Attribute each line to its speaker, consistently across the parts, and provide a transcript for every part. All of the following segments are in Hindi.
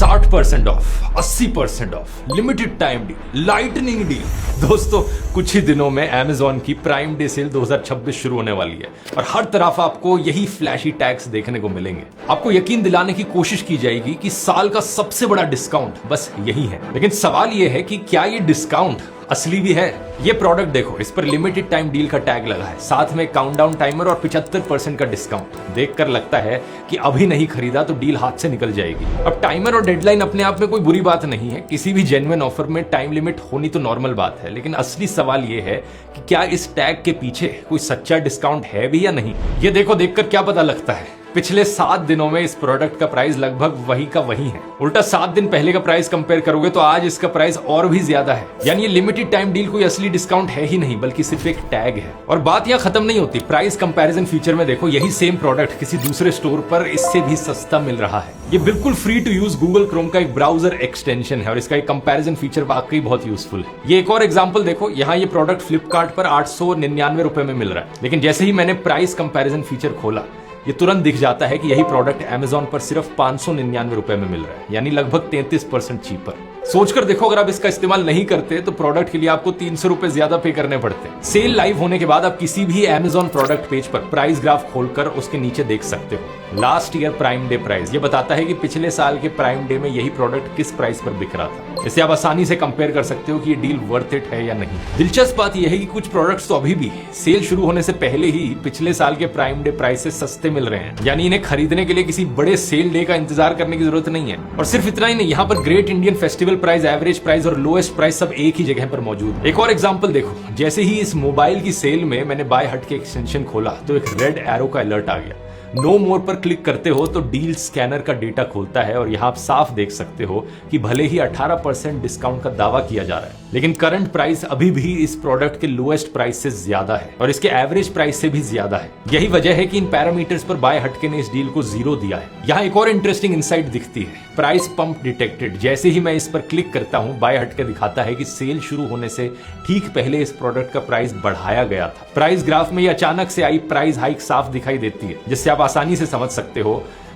Speaker 1: 60% of, 80% of, limited time deal, lightning deal. दोस्तों कुछ ही दिनों में Amazon की प्राइम डे सेल 2026 शुरू होने वाली है और हर तरफ आपको यही फ्लैशी टैग्स देखने को मिलेंगे। आपको यकीन दिलाने की कोशिश की जाएगी कि साल का सबसे बड़ा डिस्काउंट बस यही है। लेकिन सवाल यह है कि क्या ये डिस्काउंट असली भी है? ये प्रोडक्ट देखो, इस पर लिमिटेड टाइम डील का टैग लगा है, साथ में काउंटडाउन टाइमर और 75% का डिस्काउंट। देखकर लगता है कि अभी नहीं खरीदा तो डील हाथ से निकल जाएगी। अब टाइमर और डेडलाइन अपने आप में कोई बुरी बात नहीं है, किसी भी जेन्युइन ऑफर में टाइम लिमिट होनी तो नॉर्मल बात है। लेकिन असली सवाल ये है कि क्या इस टैग के पीछे कोई सच्चा डिस्काउंट है भी या नहीं। ये देखो, देखकर क्या पता लगता है, पिछले 7 दिनों में इस प्रोडक्ट का प्राइस लगभग वही का वही है। उल्टा 7 दिन पहले का प्राइस कंपेयर करोगे तो आज इसका प्राइस और भी ज्यादा है। यानी ये लिमिटेड टाइम डील कोई असली डिस्काउंट है ही नहीं, बल्कि सिर्फ एक टैग है। और बात यहाँ खत्म नहीं होती। प्राइस कंपैरिजन फीचर में देखो, यही सेम प्रोडक्ट किसी दूसरे स्टोर पर इससे भी सस्ता मिल रहा है। ये बिल्कुल free to use Google Chrome का एक ब्राउजर एक्सटेंशन है और इसका एक कंपैरिजन फीचर वाकई बहुत यूजफुल है। ये एक और एग्जांपल देखो, यहाँ ये प्रोडक्ट फ्लिपकार्ट पर 899 रुपए में मिल रहा है, लेकिन जैसे ही मैंने प्राइस कंपैरिजन फीचर खोला, ये तुरंत दिख जाता है कि यही प्रोडक्ट Amazon पर सिर्फ 599 रुपए में मिल रहा है, यानी लगभग 33% चीपर। सोचकर देखो, अगर आप इसका इस्तेमाल नहीं करते तो प्रोडक्ट के लिए आपको 300 रुपए ज्यादा पे करने पड़ते हैं। सेल लाइव होने के बाद आप किसी भी Amazon प्रोडक्ट पेज पर प्राइस ग्राफ खोलकर उसके नीचे देख सकते हो last year prime day price. ये बताता है कि पिछले साल के प्राइम डे में यही प्रोडक्ट किस प्राइस पर बिक रहा था। इससे आप आसानी से कंपेयर कर सकते हो कि ये डील वर्थ इट है या नहीं। दिलचस्प बात यह है कि कुछ प्रोडक्ट्स तो अभी भी सेल शुरू होने से पहले ही पिछले साल के प्राइम डे प्राइस से सस्ते मिल रहे हैं, यानी इन्हें खरीदने के लिए किसी बड़े सेल डे का इंतजार करने की जरूरत नहीं है। और सिर्फ इतना ही नहीं, यहाँ पर great Indian festival price, average price और लोएस्ट प्राइस सब एक ही जगह पर मौजूद है। एक और एग्जांपल देखो, जैसे ही इस मोबाइल की सेल में मैंने बाय हट के एक्सटेंशन खोला तो एक रेड एरो का अलर्ट आ गया। नो मोर पर क्लिक करते हो तो डील स्कैनर का डेटा खोलता है और यहाँ आप साफ देख सकते हो कि भले ही 18% डिस्काउंट का दावा किया जा रहा है, लेकिन करंट प्राइस अभी भी इस प्रोडक्ट के लोएस्ट प्राइस से ज्यादा है और इसके एवरेज प्राइस से भी ज्यादा है। यही वजह है कि इन पैरामीटर्स पर बाय हटके ने इस डील को 0 दिया है। यहाँ एक और इंटरेस्टिंग इंसाइट दिखती है, प्राइस पंप डिटेक्टेड। जैसे ही मैं इस पर क्लिक करता हूँ, बाय हटके दिखाता है कि सेल शुरू होने से ठीक पहले इस प्रोडक्ट का प्राइस बढ़ाया गया था। प्राइस ग्राफ में ये अचानक से आई प्राइस हाइक साफ दिखाई देती है, जिससे आप आसानी से समझ सकते हो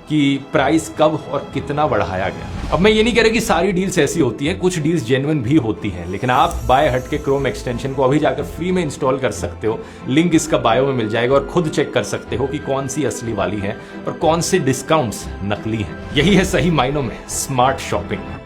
Speaker 1: कि प्राइस कब और कितना बढ़ाया गया। अब मैं ये नहीं कह रहा कि सारी डील्स ऐसी होती हैं, कुछ डील्स जेन्युइन भी होती हैं, लेकिन आप बाय हट के क्रोम एक्सटेंशन को अभी जाकर फ्री में इंस्टॉल कर सकते हो। लिंक इसका बायो में मिल जाएगा और खुद चेक कर सकते हो कि कौन सी असली वाली है और कौन से डिस्काउंट्स नकली हैं। यही है सही मायनों में स्मार्ट शॉपिंग।